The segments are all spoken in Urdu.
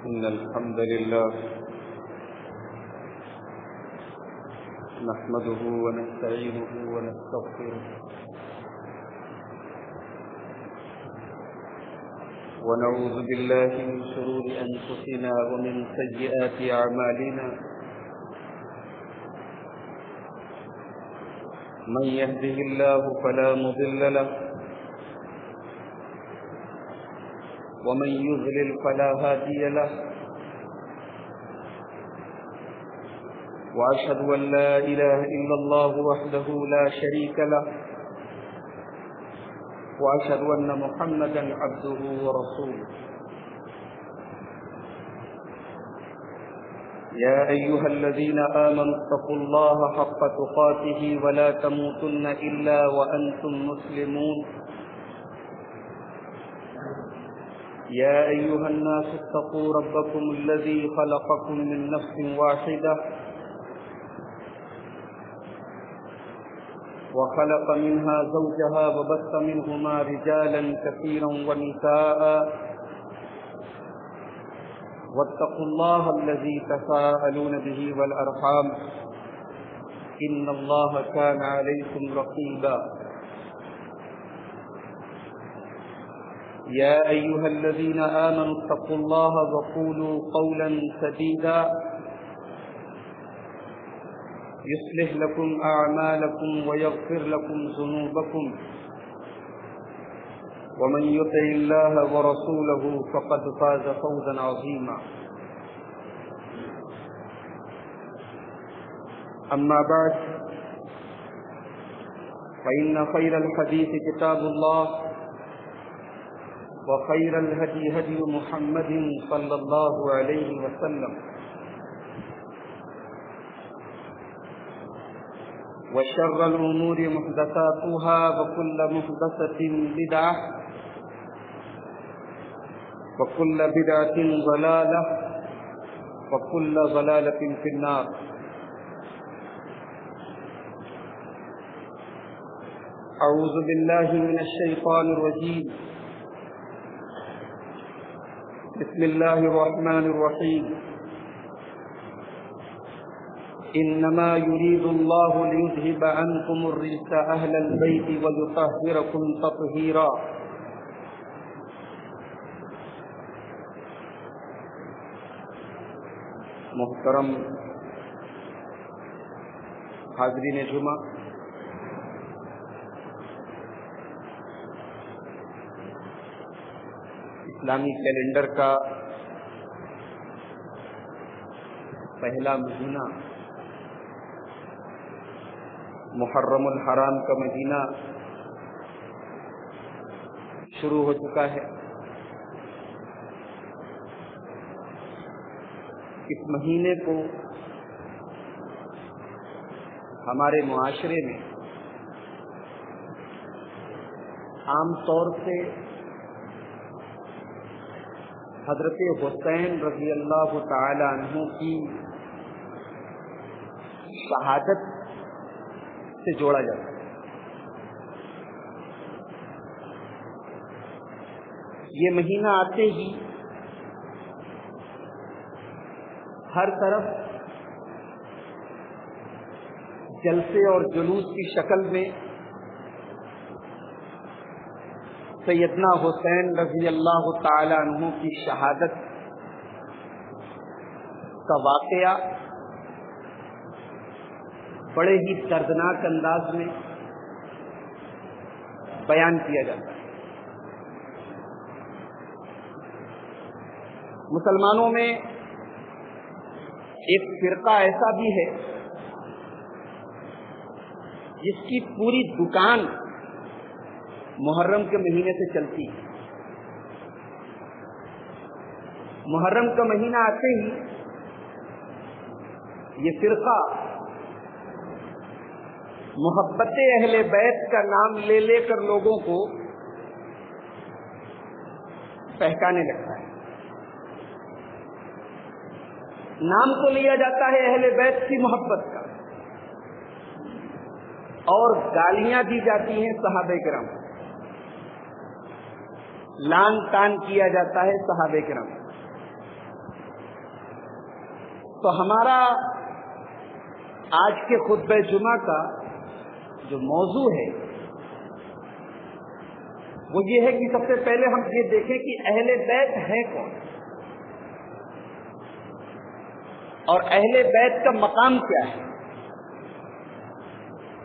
إن الحمد لله نحمده ونستعينه ونستغفره ونعوذ بالله من شرور أنفسنا ومن سيئات أعمالنا من يهده الله فلا مضل له ومن يضلل فلا هادي له وأشهد أن لا إله إلا الله وحده لا شريك له وأشهد أن محمدا عبده ورسوله يا أيها الذين آمنوا اتقوا الله حق تقاته ولا تموتن إلا وأنتم مسلمون يا أيها الناس اتقوا ربكم الذي خلقكم من نفس واحدة وخلق منها زوجها وبث منهما رجالا كثيرا ونساء واتقوا الله الذي تساءلون به والأرحام إن الله كان عليكم رقيبا يا أيها الذين آمنوا اتقوا الله وقولوا قولا سديدا يصلح لكم أعمالكم ويغفر لكم ذنوبكم ومن يطع الله ورسوله فقد فاز فوزا عظيما أما بعد فإن خير الحديث كتاب الله وخير الهدي هدي محمد صلى الله عليه وسلم وشر الأمور محدثاتها وكل محدثة بدعة وكل بدعة ضلالة وكل ضلالة في النار. أعوذ بالله من الشيطان الرجيم. بسم الله الرحمن الرحيم. إنما يريد الله ليذهب عنكم الرجس أهل البيت ويطهركم تطهيرا. محترم حاضرین جمعہ، اسلامی کیلنڈر کا پہلا مہینہ محرم الحرام کا مہینہ شروع ہو چکا ہے۔ اس مہینے کو ہمارے معاشرے میں عام طور سے حضرت حسین رضی اللہ تعالی عنہ کی شہادت سے جوڑا جاتا ہے۔ یہ مہینہ آتے ہی ہر طرف جلسے اور جلوس کی شکل میں سیدنا حسین رضی اللہ تعالی عنہ کی شہادت کا واقعہ بڑے ہی دردناک انداز میں بیان کیا جاتا ہے۔ مسلمانوں میں ایک فرقہ ایسا بھی ہے جس کی پوری دکان محرم کے مہینے سے چلتی ہے۔ محرم کا مہینہ آتے ہی یہ فرقہ محبت اہل بیت کا نام لے لے کر لوگوں کو بہکانے لگتا ہے۔ نام تو لیا جاتا ہے اہل بیت کی محبت کا، اور گالیاں دی جاتی ہیں صحابہ کرام، لان تان کیا جاتا ہے صحابہ کرام۔ تو ہمارا آج کے خطبہ جمعہ کا جو موضوع ہے وہ یہ ہے کہ سب سے پہلے ہم یہ دیکھیں کہ اہل بیت ہے کون اور اہل بیت کا مقام کیا ہے،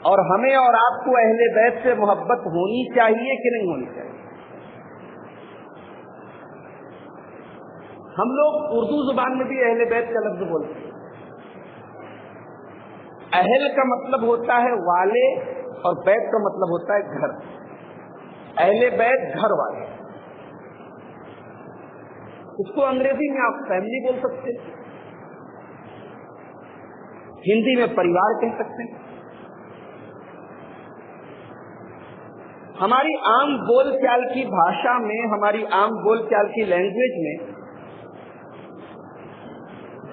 اور ہمیں اور آپ کو اہل بیت سے محبت ہونی چاہیے کہ نہیں ہونی چاہیے۔ ہم لوگ اردو زبان میں بھی اہل بیت کا لفظ بولتے ہیں۔ اہل کا مطلب ہوتا ہے والے اور بیت کا مطلب ہوتا ہے گھر۔ اہل بیت گھر والے، اس کو انگریزی میں آپ فیملی بول سکتے ہیں، ہندی میں پریوار کہہ سکتے ہیں۔ ہماری عام بول چال کی بھاشا میں، ہماری عام بول چال کی لینگویج میں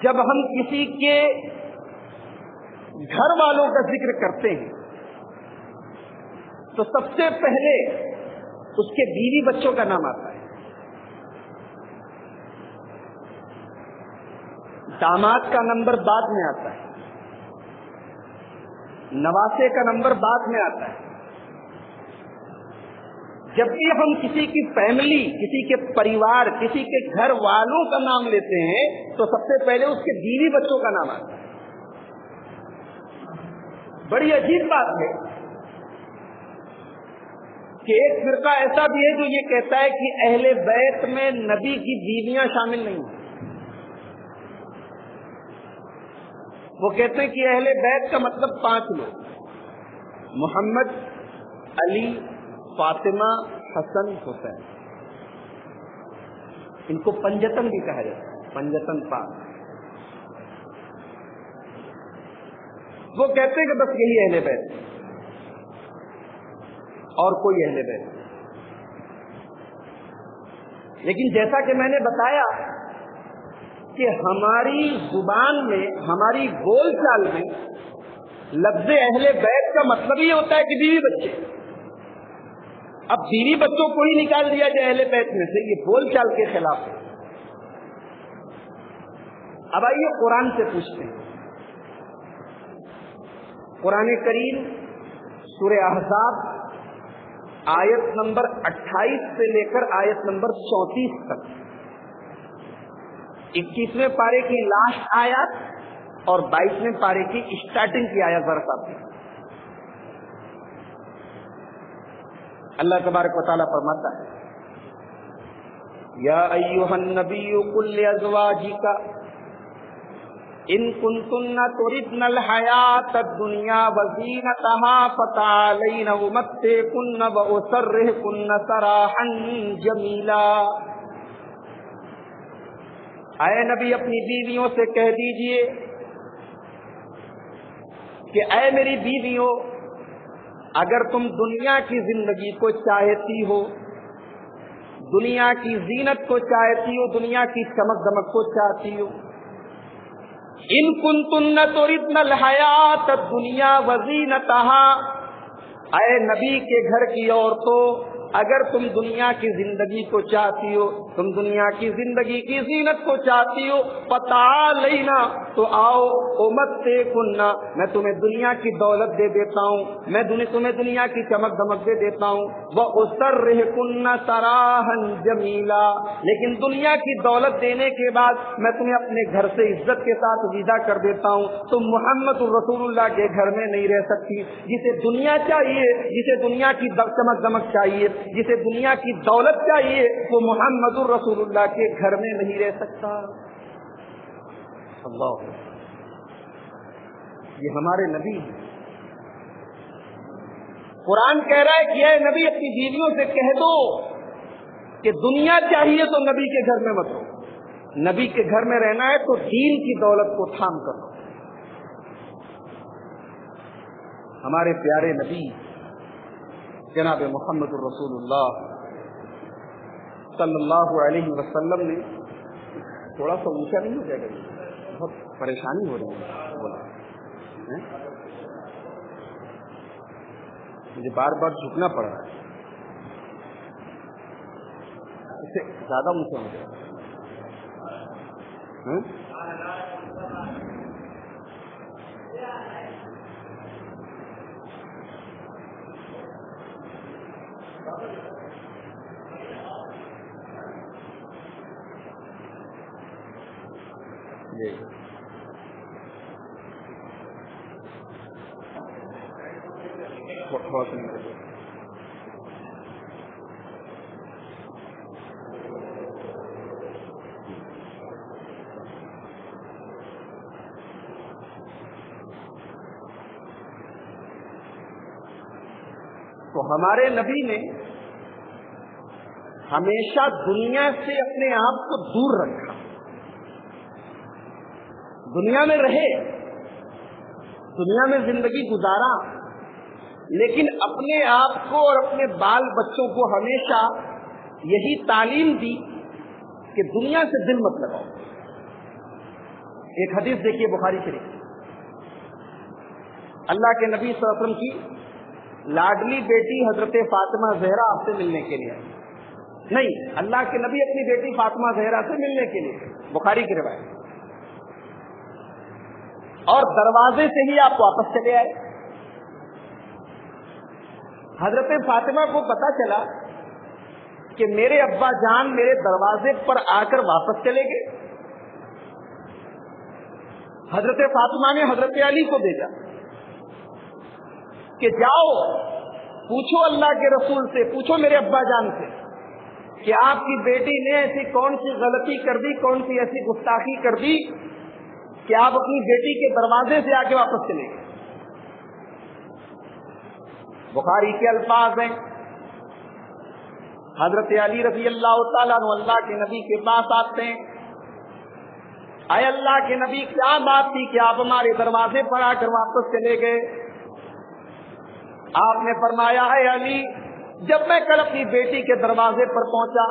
جب ہم کسی کے گھر والوں کا ذکر کرتے ہیں تو سب سے پہلے اس کے بیوی بچوں کا نام آتا ہے، داماد کا نمبر بعد میں آتا ہے، نواسے کا نمبر بعد میں آتا ہے۔ جب بھی ہم کسی کی فیملی، کسی کے پریوار، کسی کے گھر والوں کا نام لیتے ہیں تو سب سے پہلے اس کے بیوی بچوں کا نام آتا ہے۔ بڑی عجیب بات ہے کہ ایک فرقہ ایسا بھی ہے جو یہ کہتا ہے کہ اہل بیت میں نبی کی بیویاں شامل نہیں ہیں۔ وہ کہتے ہیں کہ اہل بیت کا مطلب 5 لوگ، محمد، علی، فاطمہ، حسن، حسین۔ ان کو پنجتن بھی کہا جاتا ہے، پنجتن 5۔ وہ کہتے ہیں کہ بس یہی اہل بیت اور کوئی اہل بیت۔ لیکن جیسا کہ میں نے بتایا کہ ہماری زبان میں، ہماری بول چال میں لفظ اہل بیت کا مطلب یہ ہوتا ہے کہ بیوی بچے۔ اب بیوی بچوں کو ہی نکال دیا جائے اہل بیت میں سے، یہ بول چال کے خلاف ہے۔ اب آئیے قرآن سے پوچھتے ہیں۔ قرآن کریم سورہ احزاب آیت نمبر 28 سے لے کر آیت نمبر 34 تک، 21ویں پارے کی لاسٹ آیت اور 22ویں پارے کی اسٹارٹنگ کی آیت ذرا ساتھ۔ اللہ تبارک و تعالیٰ فرماتا ہے، یا ایھا النبی قل لازواجک ان کنتن تردن الحیاۃ الدنیا وزینتها فتعالین امتعکن واسرحکن سراحا جمیلا۔ اے نبی اپنی بیویوں سے کہہ دیجئے کہ اے میری بیویوں، اگر تم دنیا کی زندگی کو چاہتی ہو، دنیا کی زینت کو چاہتی ہو، دنیا کی چمک دمک کو چاہتی ہو، ان کنتن تردن الحیاۃ الدنیا وزینتها، اے نبی کے گھر کی عورتوں، اگر تم دنیا کی زندگی کو چاہتی ہو، تم دنیا کی زندگی کی زینت کو چاہتی ہو، فتعالینا، تو آؤ، امتعکن، میں تمہیں دنیا کی دولت دے دیتا ہوں، میں تمہیں دنیا کی چمک دمک دے دیتا ہوں، واسرحکن سراحا جمیلا، لیکن دنیا کی دولت دینے کے بعد میں تمہیں اپنے گھر سے عزت کے ساتھ ودا کر دیتا ہوں، تم محمد الرسول اللہ کے گھر میں نہیں رہ سکتی۔ جسے دنیا چاہیے، جسے دنیا کی چمک دمک چاہیے، جسے دنیا کی دولت چاہیے، وہ محمد الرسول اللہ کے گھر میں نہیں رہ سکتا۔ اللہ، یہ ہمارے نبی ہیں۔ قرآن کہہ رہا ہے کہ اے نبی اپنی بیویوں سے کہہ دو کہ دنیا چاہیے تو نبی کے گھر میں مت رہو، نبی کے گھر میں رہنا ہے تو دین کی دولت کو تھام کر لو۔ ہمارے پیارے نبی جناب محمد الرسول اللہ صلی اللہ علیہ وسلم نے، تھوڑا سا اونچا نہیں ہو جائے گا، بہت پریشانی ہو رہی ہے، بولا مجھے بار بار جھکنا پڑ رہا ہے، اس سے زیادہ اونچا ہو جائے گا۔ تو ہمارے نبی نے ہمیشہ دنیا سے اپنے آپ کو دور رکھا، دنیا میں رہے، دنیا میں زندگی گزارا، لیکن اپنے آپ کو اور اپنے بال بچوں کو ہمیشہ یہی تعلیم دی کہ دنیا سے دل مت لگاؤ۔ ایک حدیث دیکھیے بخاری شریف، اللہ کے نبی صلی اللہ علیہ وسلم کی لاڈلی بیٹی حضرت فاطمہ زہرا آپ سے ملنے کے لیے، نہیں، اللہ کے نبی اپنی بیٹی فاطمہ زہرا سے ملنے کے لیے، بخاری کی روایت، اور دروازے سے ہی آپ واپس چلے آئے۔ حضرت فاطمہ کو پتا چلا کہ میرے ابا جان میرے دروازے پر آ کر واپس چلے گئے۔ حضرت فاطمہ نے حضرت علی کو بھیجا کہ جاؤ پوچھو اللہ کے رسول سے، پوچھو میرے ابا جان سے کہ آپ کی بیٹی نے ایسی کون سی غلطی کر دی، کون سی ایسی گستاخی کر دی کہ آپ اپنی بیٹی کے دروازے سے آ کے واپس چلے گئے۔ بخاری کے الفاظ ہیں، حضرت علی رضی اللہ تعالیٰ عنہ اللہ کے نبی کے پاس آتے ہیں، اے اللہ کے نبی کیا بات تھی کہ آپ ہمارے دروازے پر آ کر واپس چلے گئے؟ آپ نے فرمایا، اے علی، جب میں کل اپنی بیٹی کے دروازے پر پہنچا،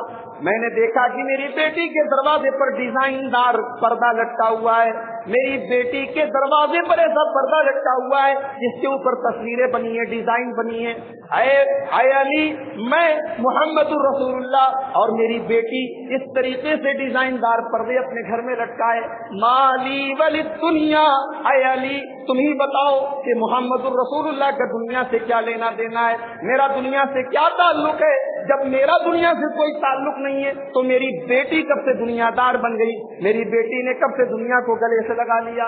میں نے دیکھا کہ میری بیٹی کے دروازے پر ڈیزائن دار پردہ لٹکا ہوا ہے، میری بیٹی کے دروازے پر ایسا پردہ لٹکا ہوا ہے جس کے اوپر تصویریں بنی ہیں، ڈیزائن بنی ہیں۔ اے علی، میں محمد الرسول اللہ اور میری بیٹی اس طریقے سے ڈیزائن دار پردے اپنے گھر میں لٹکائے، مالی ولی دنیا، اے علی تم ہی بتاؤ کہ محمد الرسول اللہ کا دنیا سے کیا لینا دینا ہے، میرا دنیا سے کیا تعلق ہے؟ جب میرا دنیا سے کوئی تعلق نہیں ہے تو میری بیٹی کب سے دنیا دار بن گئی؟ میری بیٹی نے کب سے دنیا کو گلے سے لگا لیا؟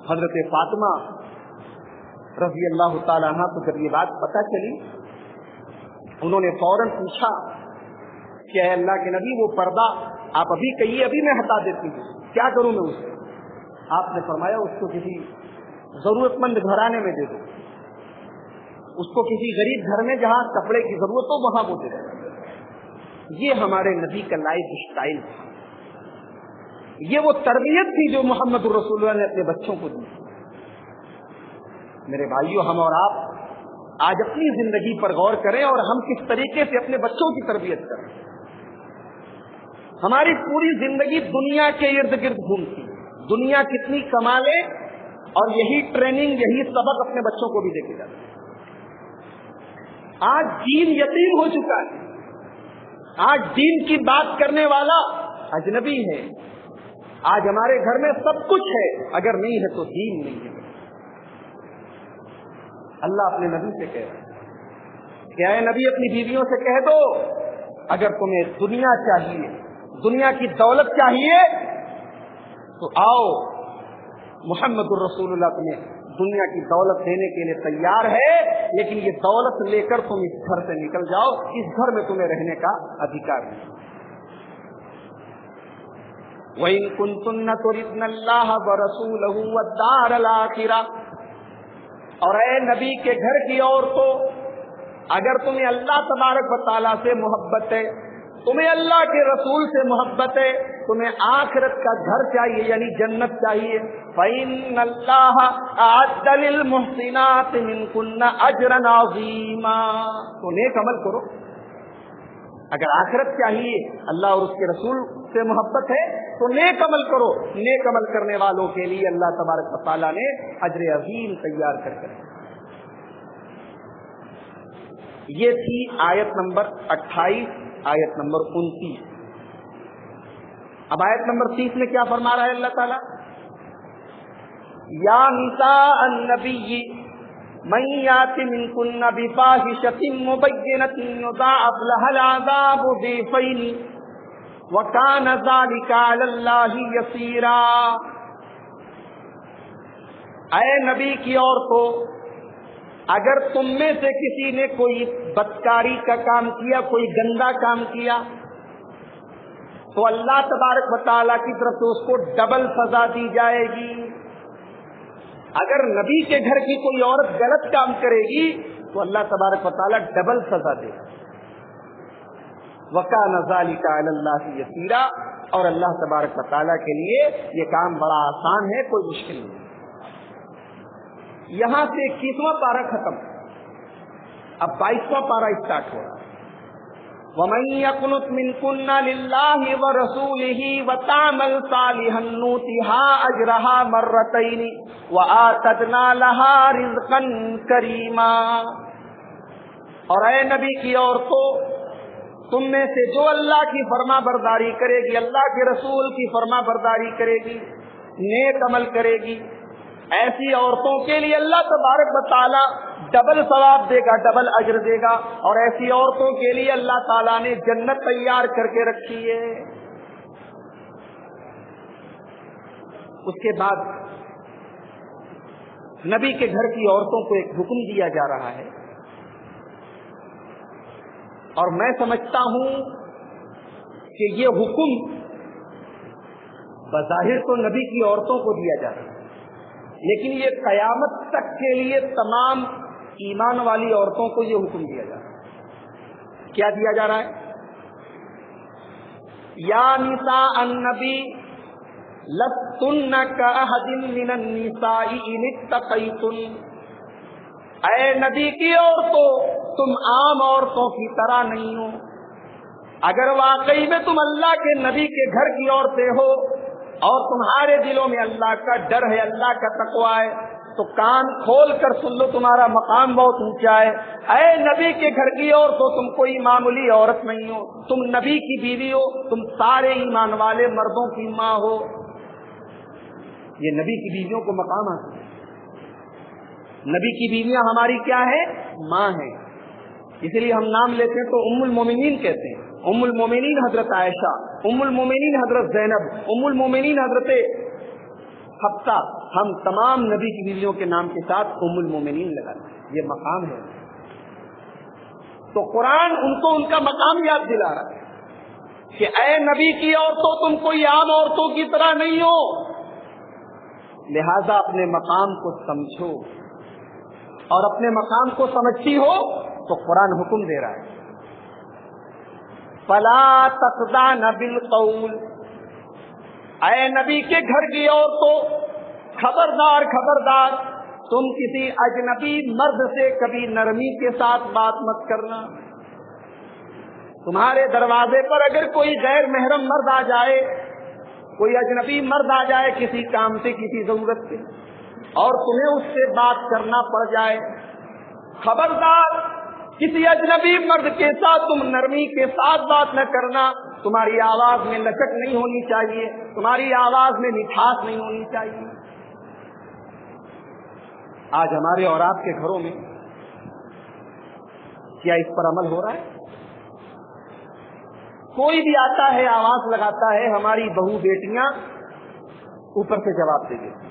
حضرت فاطمہ رضی اللہ تعالیٰ عنہ کو جب یہ بات پتہ چلی، انہوں نے فوراً پوچھا کہ اے اللہ کے نبی، وہ پردہ آپ ابھی کہیے، ابھی میں ہٹا دیتی ہوں، کیا کروں میں اس کو؟ آپ نے فرمایا اس کو کسی ضرورت مند گھرانے میں دے دو، اس کو کسی غریب گھر میں جہاں کپڑے کی ضرورت ہو وہاں وہ دے دو۔ یہ ہمارے نبی کا لائف اسٹائل تھا، یہ وہ تربیت تھی جو محمد الرسول اللہ نے اپنے بچوں کو دی۔ میرے بھائیوں، ہم اور آپ آج اپنی زندگی پر غور کریں اور ہم کس طریقے سے اپنے بچوں کی تربیت کریں۔ ہماری پوری زندگی دنیا کے ارد گرد گھومتی، دنیا کتنی کما لے اور یہی ٹریننگ، یہی سبق اپنے بچوں کو بھی دے کے جاتے۔ آج دین یتیم ہو چکا ہے، آج دین کی بات کرنے والا اجنبی ہے۔ آج ہمارے گھر میں سب کچھ ہے، اگر نہیں ہے تو دین نہیں ہے۔ اللہ اپنے نبی سے کہہ رہا ہے کہ اے نبی، اپنی بیویوں سے کہہ دو اگر تمہیں دنیا چاہیے، دنیا کی دولت چاہیے تو آؤ، محمد الرسول اللہ تمہیں دنیا کی دولت دینے کے لیے تیار ہے، لیکن یہ دولت لے کر تم اس گھر سے نکل جاؤ، اس گھر میں تمہیں رہنے کا ادھیکار نہیں۔ وَإِن كُنتُنَّ تُرِدْنَ اللَّهَ وَرَسُولَهُ وَالدَّارَ الْآخِرَةَ، اور اے نبی کے گھر کی عورتوں، اگر تمہیں اللہ تبارک و تعالیٰ سے محبت ہے، تمہیں اللہ کے رسول سے محبت ہے، تمہیں آخرت کا گھر چاہیے یعنی جنت چاہیے، فَإِنَّ اللَّهَ أَعَدَّ لِلْمُحْسِنَاتِ مِنكُنَّ أَجْرًا عَظِيمًا، تو نیک عمل کرو۔ اگر آخرت چاہیے، اللہ اور اس کے رسول سے محبت ہے تو نیک عمل کرو۔ نیک عمل کرنے والوں کے لیے اللہ تبارک و تعالیٰ نے اجر عظیم تیار کر کے رکھا۔ یہ تھی آیت نمبر 28، آیت نمبر 29۔ اب آیت نمبر 30 میں کیا فرما رہا ہے اللہ تعالیٰ؟ یا نساء النبی من یات منکن بفاحشۃ مبینۃ یضاعف لها العذاب ضعفین وکان ذلک علی اللہ یسیرا۔ اے نبی کی عورتوں، اگر تم میں سے کسی نے کوئی بدکاری کا کام کیا، کوئی گندا کام کیا، تو اللہ تبارک و تعالیٰ کی طرف سے اس کو ڈبل سزا دی جائے گی۔ اگر نبی کے گھر کی کوئی عورت غلط کام کرے گی تو اللہ تبارک و تعالیٰ ڈبل سزا دے گا۔ وَكَانَ ذَلِكَ عَلَى اللَّهِ يَسِيرًا، اور اللہ تبارک و تعالیٰ کے لیے یہ کام بڑا آسان ہے، کوئی مشکل نہیں۔ یہاں سے 21واں پارہ ختم، اب 22واں پارہ اسٹارٹ ہو رہا ہے۔ وَمَن يَقْنُتْ مِنكُنَّ لِلَّهِ وَرَسُولِهِ وَتَعْمَلْ صَالِحًا نُؤْتِهَا أَجْرَهَا مَرَّتَيْنِ وَآتَدْنَا لَهَا رِزْقًا كَرِيمًا۔ اور اے نبی کی عورتوں، تم میں سے جو اللہ کی فرما برداری کرے گی، اللہ کے رسول کی فرما برداری کرے گی، نیک عمل کرے گی، ایسی عورتوں کے لیے اللہ تبارک و تعالیٰ ڈبل ثواب دے گا، ڈبل اجر دے گا، اور ایسی عورتوں کے لیے اللہ تعالیٰ نے جنت تیار کر کے رکھی ہے۔ اس کے بعد نبی کے گھر کی عورتوں کو ایک حکم دیا جا رہا ہے، اور میں سمجھتا ہوں کہ یہ حکم بظاہر تو نبی کی عورتوں کو دیا جا رہا ہے، لیکن یہ قیامت تک کے لیے تمام ایمان والی عورتوں کو یہ حکم دیا جا رہا ہے۔ کیا دیا جا رہا ہے؟ یا نساء النبی لستن کأحد من النساء ان اتقیتن، اے نبی کی عورتوں، تم عام عورتوں کی طرح نہیں ہو۔ اگر واقعی میں تم اللہ کے نبی کے گھر کی عورتیں ہو اور تمہارے دلوں میں اللہ کا ڈر ہے، اللہ کا تقویٰ ہے، تو کان کھول کر سن لو، تمہارا مقام بہت اونچا ہے۔ اے نبی کے گھر کی عورتوں، تم کوئی معمولی عورت نہیں ہو، تم نبی کی بیوی ہو، تم سارے ایمان والے مردوں کی ماں ہو۔ یہ نبی کی بیویوں کو مقام حاصل ہے۔ نبی کی بیویاں ہماری کیا ہیں؟ ماں ہیں، اسی لیے ہم نام لیتے ہیں تو ام المومنین کہتے ہیں۔ ام المومنین حضرت عائشہ، ام المومنین حضرت زینب، ام المومنین حضرت حفصہ، ہم تمام نبی کی بیویوں کے نام کے ساتھ ام المومنین لگاتے ہیں، یہ مقام ہے۔ تو قرآن ان کو ان کا مقام یاد دلا رہا ہے کہ اے نبی کی عورتوں، تم کوئی عام عورتوں کی طرح نہیں ہو، لہذا اپنے مقام کو سمجھو، اور اپنے مقام کو سمجھتی ہو تو قرآن حکم دے رہا ہے فَلَا تَخْضَعْنَ بِالْقَوْلِ، اے نبی کے گھر کی عورتوں، خبردار خبردار، تم کسی اجنبی مرد سے کبھی نرمی کے ساتھ بات مت کرنا۔ تمہارے دروازے پر اگر کوئی غیر محرم مرد آ جائے، کوئی اجنبی مرد آ جائے کسی کام سے، کسی ضرورت سے، اور تمہیں اس سے بات کرنا پڑ جائے، خبردار کسی اجنبی مرد کے ساتھ تم نرمی کے ساتھ بات نہ کرنا۔ تمہاری آواز میں لچک نہیں ہونی چاہیے، تمہاری آواز میں مٹھاس نہیں ہونی چاہیے۔ آج ہمارے اور آپ کے گھروں میں کیا اس پر عمل ہو رہا ہے؟ کوئی بھی آتا ہے، آواز لگاتا ہے، ہماری بہو بیٹیاں اوپر سے جواب دے دیتی۔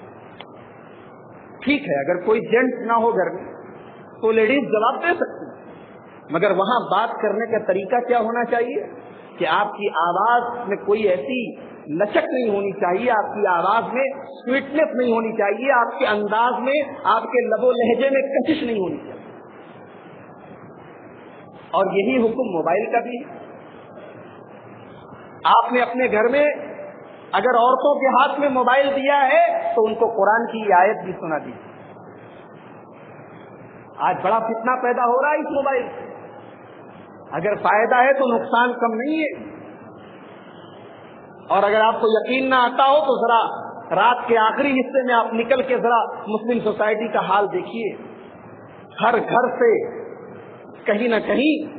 ٹھیک ہے، اگر کوئی جینٹس نہ ہو گھر میں تو لیڈیز جواب دے سکتی، مگر وہاں بات کرنے کا طریقہ کیا ہونا چاہیے کہ آپ کی آواز میں کوئی ایسی لچک نہیں ہونی چاہیے، آپ کی آواز میں سویٹنس نہیں ہونی چاہیے، آپ کے انداز میں، آپ کے لب و لہجے میں کشش نہیں ہونی چاہیے۔ اور یہی حکم موبائل کا بھی ہے۔ آپ نے اپنے گھر میں اگر عورتوں کے ہاتھ میں موبائل دیا ہے تو ان کو قرآن کی یہ آیت بھی سنا دی۔ آج بڑا فتنہ پیدا ہو رہا ہے اس موبائل سے، اگر فائدہ ہے تو نقصان کم نہیں ہے۔ اور اگر آپ کو یقین نہ آتا ہو تو ذرا رات کے آخری حصے میں آپ نکل کے ذرا مسلم سوسائٹی کا حال دیکھیے، ہر گھر سے کہیں نہ کہیں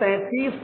33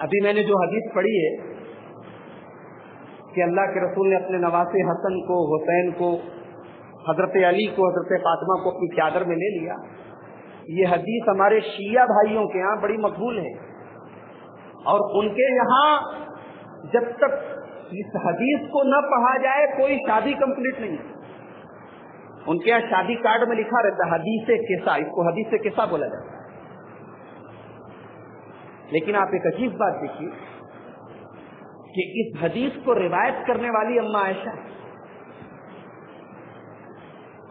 ابھی میں نے جو حدیث پڑھی ہے کہ اللہ کے رسول نے اپنے نواسے حسن کو، حسین کو، حضرت علی کو، حضرت فاطمہ کو اپنی چادر میں لے لیا، یہ حدیث ہمارے شیعہ بھائیوں کے یہاں بڑی مقبول ہے، اور ان کے یہاں جب تک اس حدیث کو نہ پڑھا جائے کوئی شادی کمپلیٹ نہیں ہے۔ ان کے یہاں شادی کارڈ میں لکھا رہتا حدیث قصہ، اس کو حدیث قصہ بولا جاتا ہے۔ لیکن آپ ایک عجیب بات دیکھیے کہ اس حدیث کو روایت کرنے والی اما عائشہ،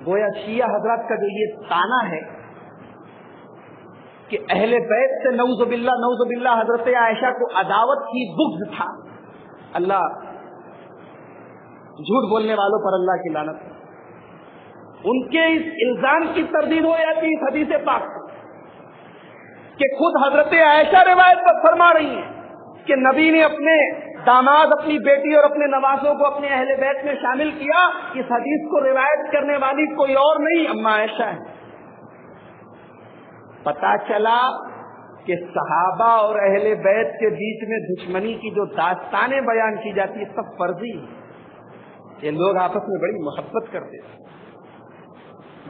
گویا شیعہ حضرات کا جو یہ طعنہ ہے کہ اہل بیت سے نعوذ باللہ حضرت عائشہ کو عداوت کی، بغض تھا، اللہ جھوٹ بولنے والوں پر اللہ کی لعنت، ان کے اس الزام کی تردید ہو جاتی اس حدیث پاک سے کہ خود حضرت عائشہ روایت فرما رہی ہیں کہ نبی نے اپنے داماد، اپنی بیٹی اور اپنے نوازوں کو اپنے اہل بیت میں شامل کیا۔ اس حدیث کو روایت کرنے والی کوئی اور نہیں، اما عائشہ ہے۔ پتا چلا کہ صحابہ اور اہل بیت کے بیچ میں دشمنی کی جو داستانیں بیان کی جاتی ہے سب فرضی ہیں۔ یہ لوگ آپس میں بڑی محبت کرتے تھے،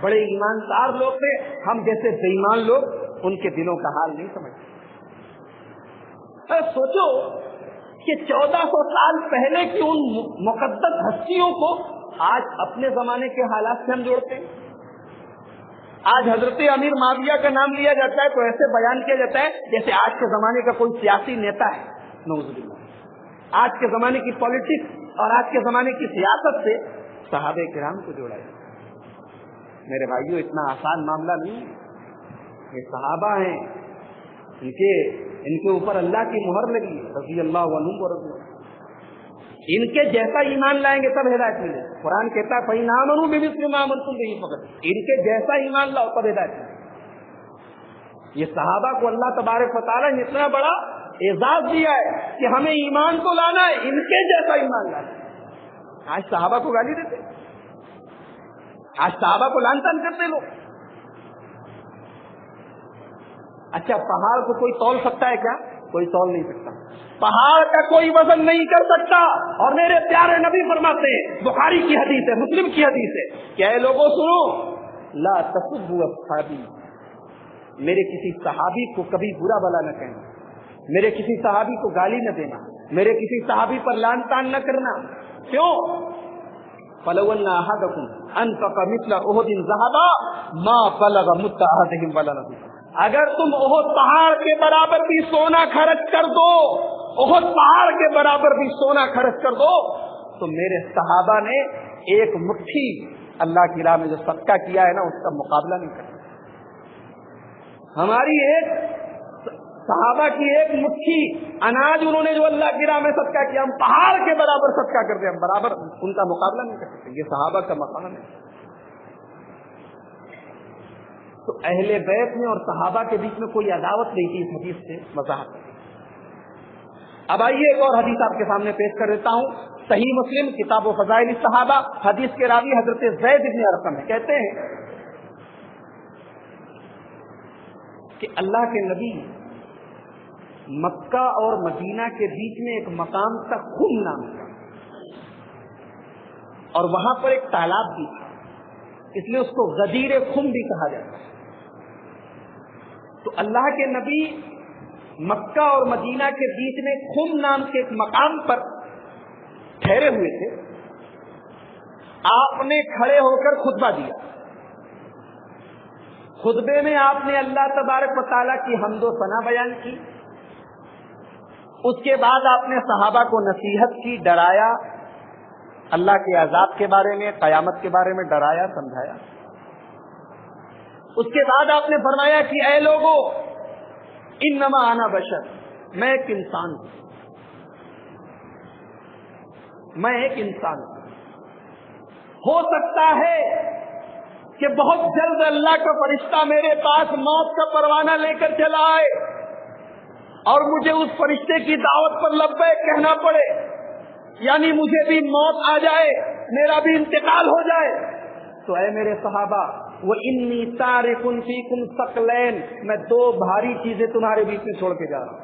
بڑے ایماندار لوگ تھے، ہم جیسے بے ایمان لوگ ان کے دلوں کا حال نہیں سمجھتے۔ سوچو کہ 1400 سال پہلے کی ان مقدس ہستیوں کو آج اپنے زمانے کے حالات سے ہم جوڑتے ہیں۔ آج حضرت امیر معاویہ کا نام لیا جاتا ہے تو ایسے بیان کیا جاتا ہے جیسے آج کے زمانے کا کوئی سیاسی نیتا ہے، نعوذ باللہ۔ آج کے زمانے کی پالیٹکس اور آج کے زمانے کی سیاست سے صحابہ کرام کو جوڑا جاتا ہے۔ میرے بھائیوں، اتنا آسان معاملہ نہیں ہے۔ یہ صحابہ ہیں، ان کے اوپر اللہ کی مہر لگی ہے، رضی اللہ عنہم ورضوا عنہ۔ ان کے جیسا ایمان لائیں گے تب ہدایت ملے۔ قرآن کہتا ہے فَإِنْ آمَنُوا بِمِثْلِ مَا آمَنْتُمْ بِهِ فَقَدْ، ان کے جیسا ایمان لاؤ تب ہدایت ملے۔ یہ صحابہ کو اللہ تبارک و تعالیٰ نے اتنا بڑا اعزاز دیا ہے کہ ہمیں ایمان تو لانا ہے، ان کے جیسا ایمان لانا ہے۔ آج صحابہ کو گالی دیتے، آج صحابہ کو لعن طعن کرتے لوگ۔ اچھا، پہاڑ کو کوئی تول سکتا ہے کیا؟ کوئی تول نہیں سکتا، پہاڑ کا کوئی وزن نہیں کر سکتا۔ اور میرے پیارے نبی فرماتے ہیں، بخاری کی حدیث ہے، مسلم کی حدیث ہے، کہ اے لوگوں سنو، لا تسبوا اصحابی، میرے کسی صحابی کو کبھی برا بلا نہ کہنا، میرے کسی صحابی کو گالی نہ دینا، میرے کسی صحابی پر لعن طعن نہ کرنا۔ کیوں؟ فَلَوْ أَنَّ أَحَدَكُمْ أَنفَقَ مِثْلَ أُحُدٍ ذَهَبًا مَا بَلَغَ مُدَّ أَحَدِهِمْ وَلَا نَصِيفَهُ، اگر تم احد پہاڑ کے برابر بھی سونا خرچ کر دو، احد پہاڑ کے برابر بھی سونا خرچ کر دو، تو میرے صحابہ نے ایک مٹھی اللہ کی راہ میں جو صدقہ کیا ہے نا، اس کا مقابلہ نہیں کرتا۔ ہماری صحابہ کی ایک مٹھی اناج انہوں نے جو اللہ کی راہ میں صدقہ کیا، ہم پہاڑ کے برابر صدقہ کرتے ہیں، ہم برابر ان کا مقابلہ نہیں کر سکتے۔ یہ صحابہ کا مقام ہے۔ تو اہل بیت میں اور صحابہ کے بیچ میں کوئی عداوت نہیں تھی، اس حدیث سے وضاحت۔ اب آئیے ایک اور حدیث آپ کے سامنے پیش کر دیتا ہوں، صحیح مسلم کتاب و فضائل الصحابہ، حدیث کے راوی حضرت زید بن ارقم ہے، کہتے ہیں کہ اللہ کے نبی مکہ اور مدینہ کے بیچ میں ایک مقام تھا خم نام کا، اور وہاں پر ایک تالاب بھی تھا، اس لیے اس کو غدیر خم بھی کہا جاتا ہے۔ تو اللہ کے نبی مکہ اور مدینہ کے بیچ میں خم نام کے ایک مقام پر ٹھہرے ہوئے تھے۔ آپ نے کھڑے ہو کر خطبہ دیا، خطبے میں آپ نے اللہ تبارک و تعالیٰ کی حمد و ثنا بیان کی، اس کے بعد آپ نے صحابہ کو نصیحت کی، ڈرایا، اللہ کے عذاب کے بارے میں، قیامت کے بارے میں ڈرایا، سمجھایا۔ اس کے بعد آپ نے فرمایا کہ اے لوگو، انما انا بشر، میں ایک انسان ہوں، میں ایک انسان ہوں، ہو سکتا ہے کہ بہت جلد اللہ کا فرشتہ میرے پاس موت کا پروانہ لے کر چلا آئے اور مجھے اس فرشتے کی دعوت پر لبیک کہنا پڑے، یعنی مجھے بھی موت آ جائے، میرا بھی انتقال ہو جائے۔ تو اے میرے صحابہ، وَإِنِّي تَارِكٌ فِيكُمْ ثَقْلَيْنِ، میں دو بھاری چیزیں تمہارے بیچ میں چھوڑ کے جا رہا ہوں۔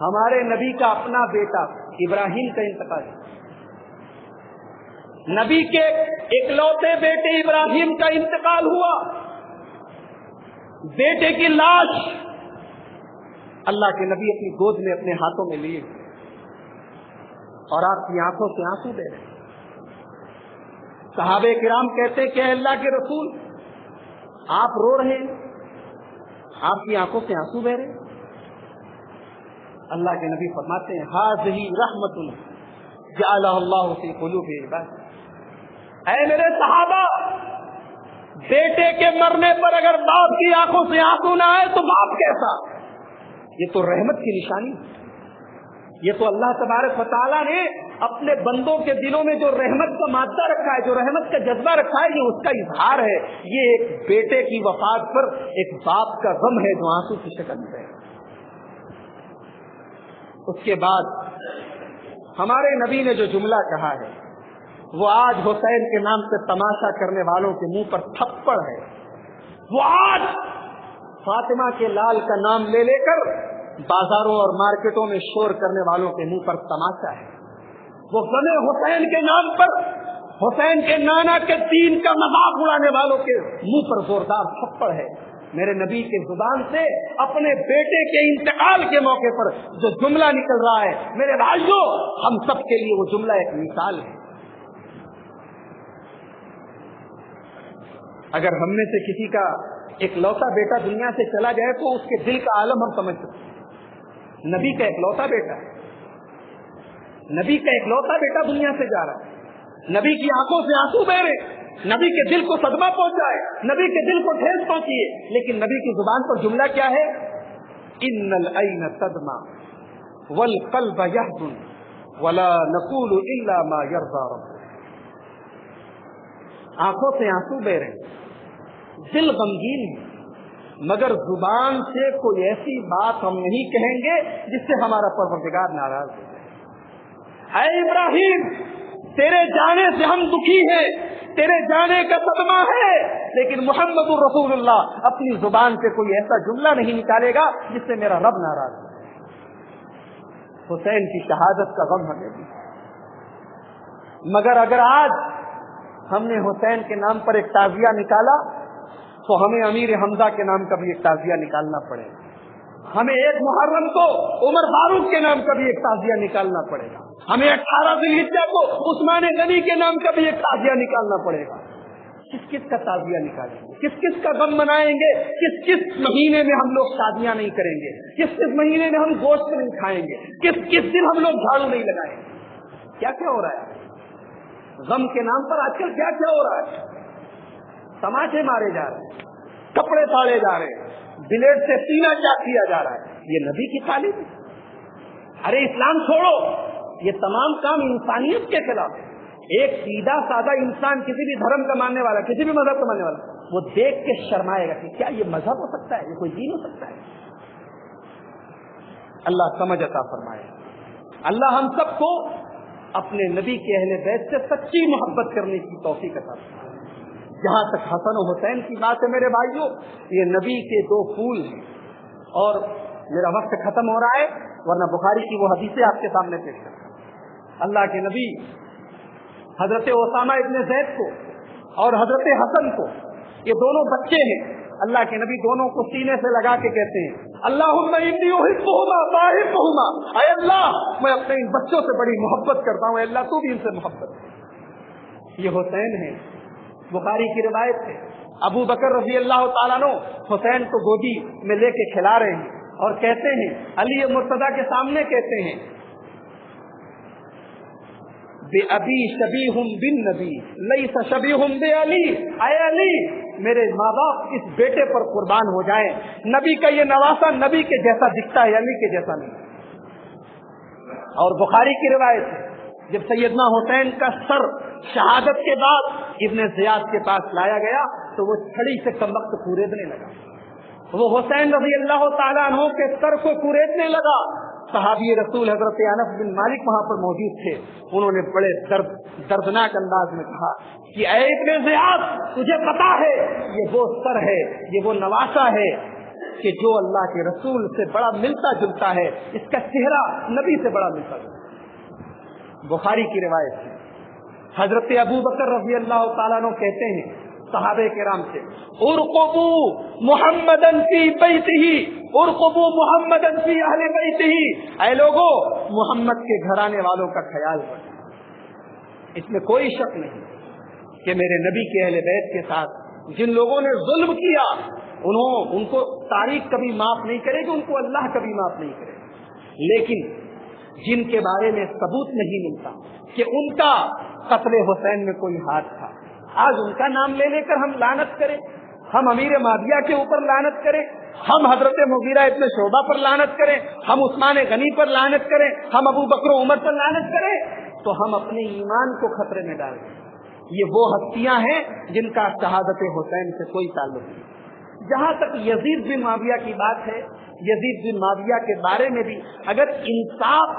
ہمارے نبی کا اپنا بیٹا ابراہیم کا انتقال، نبی کے اکلوتے بیٹے ابراہیم کا انتقال ہوا، بیٹے کی لاش اللہ کے نبی اپنی گود میں اپنے ہاتھوں میں لیے اور آپ کی آنکھوں سے آنسو دے رہے۔ صحابہ کرام کہتے کہ اے اللہ کے رسول، آپ رو رہے ہیں، آپ کی آنکھوں سے آنسو بہ رہے۔ اللہ کے نبی فرماتے ہیں ھذہ رحمت جعلہ اللہ فی قلوب عبادہ۔ اے میرے صحابہ، بیٹے کے مرنے پر اگر باپ کی آنکھوں سے آنسو نہ آئے تو باپ کیسا؟ یہ تو رحمت کی نشانی، یہ تو اللہ تبارک و تعالیٰ نے اپنے بندوں کے دلوں میں جو رحمت کا مادہ رکھا ہے، جو رحمت کا جذبہ رکھا ہے، یہ اس کا اظہار ہے۔ یہ ایک بیٹے کی وفات پر ایک باپ کا غم ہے جو آنسو کی شکل میں ہے۔ اس کے بعد ہمارے نبی نے جو جملہ کہا ہے وہ آج حسین کے نام سے تماشا کرنے والوں کے منہ پر تھپڑ ہے، وہ آج فاطمہ کے لال کا نام لے لے کر بازاروں اور مارکیٹوں میں شور کرنے والوں کے منہ پر تماشا ہے، وہ غم حسین کے نام پر حسین کے نانا کے دین کا مذاق اڑانے والوں کے منہ پر زوردار تھپڑ ہے۔ میرے نبی کے زبان سے اپنے بیٹے کے انتقال کے موقع پر جو جملہ نکل رہا ہے، میرے بھائیوں، ہم سب کے لیے وہ جملہ ایک مثال ہے۔ اگر ہم میں سے کسی کا ایک لوتا بیٹا دنیا سے چلا جائے تو اس کے دل کا عالم ہم سمجھ سکتے ہیں۔ نبی کا ایک لوتا بیٹا ہے، نبی کا ایک لوتا بیٹا دنیا سے جا رہا ہے، نبی کی آنکھوں سے آنسو بہ رہے، نبی کے دل کو صدمہ پہنچائے، نبی کے دل کو ٹھیس پہنچی ہے، لیکن نبی کی زبان پر جملہ کیا ہے؟ ان العین تدمع والقلب یحزن ولا نقول الا ما یرضی ربک۔ آنکھوں سے آنسو بہ رہے، دل غمگین ہے، مگر زبان سے کوئی ایسی بات ہم نہیں کہیں گے جس سے ہمارا پروردگار ناراض ہو جائے۔ اے ابراہیم، تیرے جانے سے ہم دکھی ہیں، تیرے جانے کا صدمہ ہے، لیکن محمد الرسول اللہ اپنی زبان سے کوئی ایسا جملہ نہیں نکالے گا جس سے میرا رب ناراض ہو۔ حسین کی شہادت کا غم ہمیں بھی، مگر اگر آج ہم نے حسین کے نام پر ایک تعزیہ نکالا تو ہمیں امیر حمزہ کے نام کا بھی ایک تعزیہ نکالنا پڑے گا، ہمیں ایک محرم کو عمر فاروق کے نام کا بھی ایک تعزیہ نکالنا پڑے گا، ہمیں 18 ذی الحجہ کو عثمان غنی کے نام کا بھی ایک تعزیہ نکالنا پڑے گا۔ کس کس کا تعزیہ نکالیں گے؟ کس کس کا غم منائیں گے؟ کس کس مہینے میں ہم لوگ شادیاں نہیں کریں گے؟ کس کس مہینے میں ہم گوشت نہیں کھائیں گے؟ کس کس دن ہم لوگ جھاڑو نہیں لگائیں گے؟ کیا کیا ہو رہا ہے غم کے نام پر آج کل؟ کیا کیا ہو رہا ہے؟ تماشے مارے جا رہے ہیں، کپڑے پھاڑے جا رہے ہیں، بلیڈ سے سینہ چاک کیا جا رہا ہے۔ یہ نبی کی تعلیم ہے؟ ارے اسلام چھوڑو، یہ تمام کام انسانیت کے خلاف ہے۔ ایک سیدھا سادہ انسان، کسی بھی دھرم کا ماننے والا، کسی بھی مذہب کا ماننے والا، وہ دیکھ کے شرمائے گا کہ کیا یہ مذہب ہو سکتا ہے، یہ کوئی دین ہو سکتا ہے۔ اللہ سمجھ عطا فرمائے۔ اللہ ہم سب کو اپنے نبی کے اہل بیت سے سچی محبت کرنے کی توفیق عطا فرمائے۔ جہاں تک حسن و حسین کی بات ہے میرے بھائیوں، یہ نبی کے دو پھول ہیں۔ اور میرا وقت ختم ہو رہا ہے، ورنہ بخاری کی وہ حدیثیں آپ کے سامنے پیش کرتا ہوں۔ اللہ کے نبی حضرت اسامہ ابن زید کو اور حضرت حسن کو، یہ دونوں بچے ہیں، اللہ کے نبی دونوں کو سینے سے لگا کے کہتے ہیں اللہم انی احبہما فاحبہما، اے اللہ میں اپنے ان بچوں سے بڑی محبت کرتا ہوں، اے اللہ تو بھی ان سے محبت کر۔ یہ حسین ہے، بخاری کی روایت ہے، ابو بکر رضی اللہ تعالیٰ عنہ حسین کو گودی میں لے کے کھلا رہے ہیں اور کہتے ہیں، علی مرتضیٰ کے سامنے کہتے ہیں بے ابی شبیہ بالنبی لیس شبیہ بے علی، اے علی میرے ماں باپ اس بیٹے پر قربان ہو جائیں، نبی کا یہ نواسا نبی کے جیسا دکھتا ہے، علی کے جیسا نہیں۔ اور بخاری کی روایت ہے، جب سیدنا حسین کا سر شہادت کے بعد ابن زیاد کے پاس لایا گیا تو وہ چھڑی سے کمبخت کوریدنے لگا، وہ حسین رضی اللہ تعالیٰ عنہ کے سر کو کوریدنے لگا۔ صحابی رسول حضرت انس بن مالک وہاں پر موجود تھے، انہوں نے بڑے دردناک انداز میں کہا کہ اے ابن زیاد، تجھے پتا ہے یہ وہ سر ہے، یہ وہ نواسا ہے کہ جو اللہ کے رسول سے بڑا ملتا جلتا ہے اس کا چہرہ نبی سے بڑا ملتا جلتا ہے۔ بخاری کی روایت ہے، حضرت ابو بکر رضی اللہ تعالیٰ عنہ کہتے ہیں صحابہ کرام سے، ارقبوا محمدن فی بیتہ، ارقبوا محمدن فی اہل بیتہ، اے لوگو محمد کے گھرانے والوں کا خیال رکھو۔ اس میں کوئی شک نہیں کہ میرے نبی کے اہل بیت کے ساتھ جن لوگوں نے ظلم کیا ان کو تاریخ کبھی معاف نہیں کرے گی، ان کو اللہ کبھی معاف نہیں کرے گا، لیکن جن کے بارے میں ثبوت نہیں ملتا کہ ان کا قتل حسین میں کوئی ہاتھ تھا، آج ان کا نام لے کر ہم لعنت کریں، ہم امیر معاویہ کے اوپر لعنت کریں، ہم حضرت مغیرہ ابن شعبہ پر لعنت کریں، ہم عثمان غنی پر لعنت کریں، ہم ابو بکر و عمر پر لعنت کریں، تو ہم اپنے ایمان کو خطرے میں ڈال دیں۔ یہ وہ ہستیاں ہیں جن کا شہادت حسین سے کوئی تعلق نہیں۔ جہاں تک یزید بن معاویہ کی بات ہے، یزید بن معاویہ کے بارے میں بھی اگر انصاف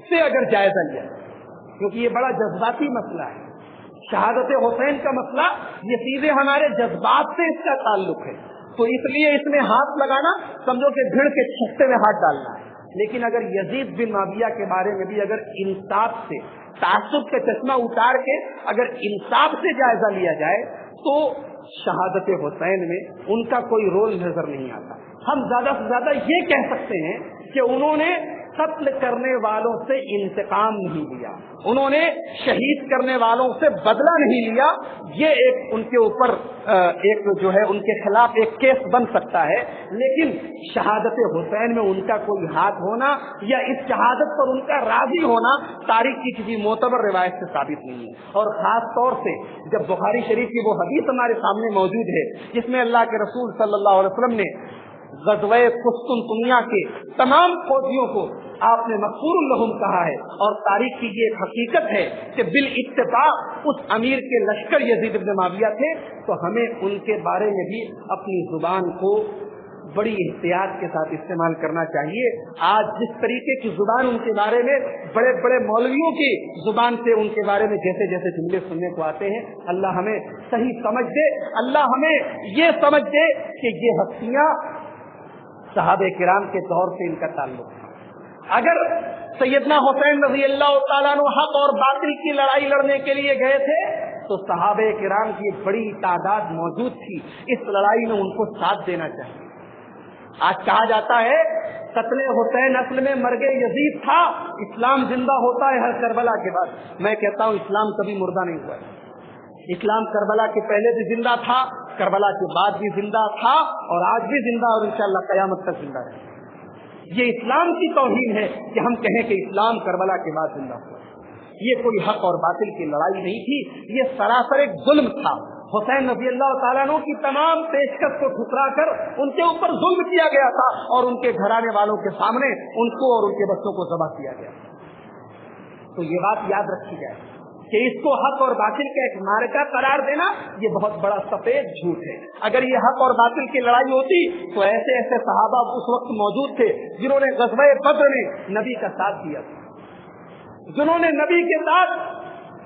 سے اگر جائزہ لیا، کیونکہ یہ بڑا جذباتی مسئلہ ہے، شہادت حسین کا مسئلہ یہ سیدھے ہمارے جذبات سے اس کا تعلق ہے، تو اس لیے اس میں ہاتھ لگانا سمجھو کہ بھیڑ کے چھتے میں ہاتھ ڈالنا ہے۔ لیکن اگر یزید بن معاویہ کے بارے میں بھی اگر انصاف سے، تعصب کا چشمہ اتار کے اگر انصاف سے جائزہ لیا جائے تو شہادت حسین میں ان کا کوئی رول نظر نہیں آتا۔ ہم زیادہ سے زیادہ یہ کہہ سکتے ہیں کہ انہوں نے قتل کرنے والوں سے انتقام نہیں لیا، انہوں نے شہید کرنے والوں سے بدلہ نہیں لیا، یہ ایک ان کے اوپر ایک جو ہے ان کے خلاف ایک کیس بن سکتا ہے، لیکن شہادت حسین میں ان کا کوئی ہاتھ ہونا یا اس شہادت پر ان کا راضی ہونا تاریخ کی کسی معتبر روایت سے ثابت نہیں ہے۔ اور خاص طور سے جب بخاری شریف کی وہ حدیث ہمارے سامنے موجود ہے جس میں اللہ کے رسول صلی اللہ علیہ وسلم نے غزوہ قسطنطنیہ کے تمام فوجیوں کو آپ نے مغفور لہم کہا ہے، اور تاریخ کی یہ ایک حقیقت ہے کہ بالاتفاق اس امیر کے لشکر یزید بن معاویہ تھے، تو ہمیں ان کے بارے میں بھی اپنی زبان کو بڑی احتیاط کے ساتھ استعمال کرنا چاہیے۔ آج جس طریقے کی زبان ان کے بارے میں بڑے بڑے مولویوں کی زبان سے ان کے بارے میں جیسے جیسے جملے سننے کو آتے ہیں، اللہ ہمیں صحیح سمجھ دے، اللہ ہمیں یہ سمجھ دے کہ یہ ہستیاں صحابہ کرام کے دور سے ان کا تعلق تھا۔ اگر سیدنا حسین رضی اللہ تعالیٰ عنہ حق اور باطل کی لڑائی لڑنے کے لیے گئے تھے تو صحابہ کرام کی بڑی تعداد موجود تھی، اس لڑائی میں ان کو ساتھ دینا چاہیے۔ آج کہا جاتا ہے قتل حسین اصل میں مرگ یزید تھا، اسلام زندہ ہوتا ہے ہر کربلا کے بعد۔ میں کہتا ہوں اسلام کبھی مردہ نہیں ہوا ہے، اسلام کربلا کے پہلے بھی زندہ تھا، کربلا کے بعد بھی زندہ تھا، اور آج بھی زندہ، اور انشاءاللہ قیامت تک زندہ رہے۔ یہ اسلام کی توہین ہے کہ ہم کہیں کہ اسلام کربلا کے بعد زندہ ہوا۔ یہ کوئی حق اور باطل کی لڑائی نہیں تھی، یہ سراسر ایک ظلم تھا۔ حسین رضی اللہ تعالیٰ عنہ کی تمام پیشکش کو ٹھکرا کر ان کے اوپر ظلم کیا گیا تھا، اور ان کے گھرانے والوں کے سامنے ان کو اور ان کے بچوں کو ذبح کیا گیا۔ تو یہ بات یاد رکھی جائے کہ اس کو حق اور باطل کا ایک معرکہ قرار دینا یہ بہت بڑا سفید جھوٹ ہے۔ اگر یہ حق اور باطل کی لڑائی ہوتی تو ایسے ایسے صحابہ اس وقت موجود تھے جنہوں نے غزوہ بدر میں نبی کا ساتھ دیا تھا، جنہوں نے نبی کے ساتھ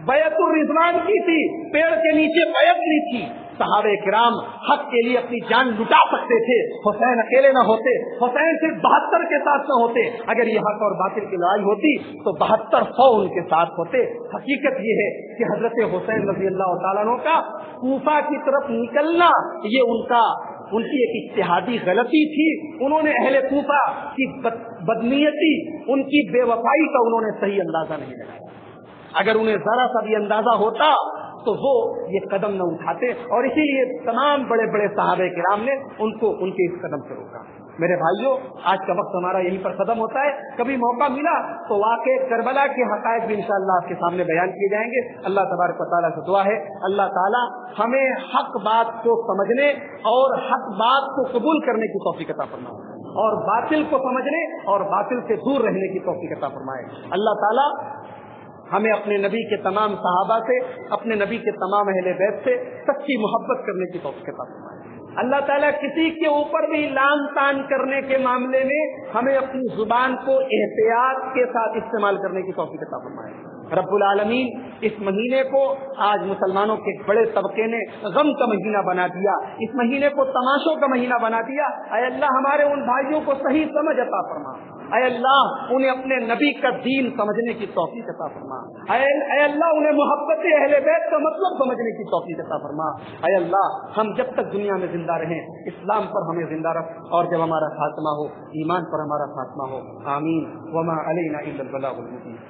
بیعت الرضوان کی تھی، پیڑ کے نیچے بیعت لی تھی۔ صحابہ کرام حق کے لیے اپنی جان لٹا سکتے تھے، حسین اکیلے نہ ہوتے، حسین صرف 72 کے ساتھ نہ ہوتے، اگر یہ حق اور باطل کی لڑائی ہوتی تو 7200 ان کے ساتھ ہوتے۔ حقیقت یہ ہے کہ حضرت حسین رضی اللہ تعالیٰ عنہ کا کوفہ کی طرف نکلنا یہ ان کی ایک اجتہادی غلطی تھی۔ انہوں نے اہل کوفہ کی بدنیتی، ان کی بے وفائی کا انہوں نے صحیح اندازہ نہیں لگایا۔ اگر انہیں ذرا سا بھی اندازہ ہوتا تو وہ یہ قدم نہ اٹھاتے، اور اسی لیے تمام بڑے بڑے صحابہ کرام نے ان کو ان کے اس قدم سے روکا۔ میرے بھائیوں، آج کا وقت ہمارا یہیں پر ختم ہوتا ہے، کبھی موقع ملا تو واقع کربلا کے حقائق بھی انشاءاللہ آپ کے سامنے بیان کیے جائیں گے۔ اللہ تبارک و تعالیٰ سے دعا ہے اللہ تعالیٰ ہمیں حق بات کو سمجھنے اور حق بات کو قبول کرنے کی توفیق عطا فرمائے، اور باطل کو سمجھنے اور باطل سے دور رہنے کی توفیق عطا فرمائے۔ اللہ تعالیٰ ہمیں اپنے نبی کے تمام صحابہ سے، اپنے نبی کے تمام اہل بیت سے سچی محبت کرنے کی توفیق عطا فرمائے۔ اللہ تعالیٰ کسی کے اوپر بھی لان تان کرنے کے معاملے میں ہمیں اپنی زبان کو احتیاط کے ساتھ استعمال کرنے کی توفیق عطا فرمائے۔ رب العالمین اس مہینے کو آج مسلمانوں کے بڑے طبقے نے غم کا مہینہ بنا دیا، اس مہینے کو تماشوں کا مہینہ بنا دیا۔ اے اللہ ہمارے ان بھائیوں کو صحیح سمجھ عطا فرما، اے اللہ انہیں اپنے نبی کا دین سمجھنے کی توفیق عطا فرما، اے اللہ انہیں محبت اہل بیت کا مطلب سمجھنے کی توفیق عطا فرما۔ اے اللہ ہم جب تک دنیا میں زندہ رہیں اسلام پر ہمیں زندہ رکھ، اور جب ہمارا خاتمہ ہو ایمان پر ہمارا خاتمہ ہو، آمین۔ وما علینا الا البلاغ المبین۔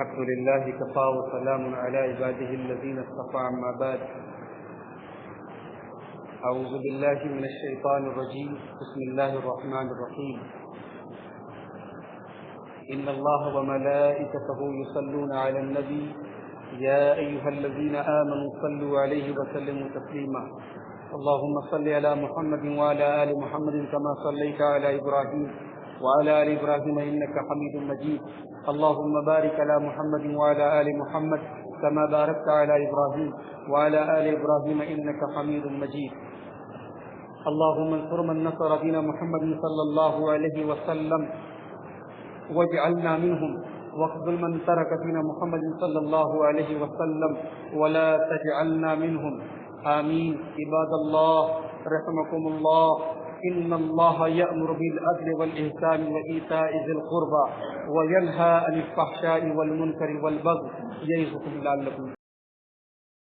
الحمد لله كفى وسلام على عباده الذين اصطفى، أما بعد، أعوذ بالله من الشيطان الرجيم، بسم الله الرحمن الرحيم، إن الله وملائكته يصلون على النبي يا أيها الذين آمنوا صلوا عليه وسلموا تسليما، اللهم صل على محمد وعلى آل محمد كما صليت على إبراهيم وعلى آل إبراهيم إنك حميد مجيد، اللهم بارك على محمد وعلى آل محمد كما باركت على إبراهيم وعلى آل إبراهيم إنك حميد مجيد، اللهم انصر من نصر دين محمد صلى الله عليه وسلم واجعلنا منهم، واخذل من ترك دين محمد صلى الله عليه وسلم ولا تجعلنا منهم، آمين۔ عباد الله رحمكم الله، إن الله يأمر بالعدل والإحسان وإيتاء ذي القربى وينهى عن الفحشاء والمنكر والبغي يعظكم لعلكم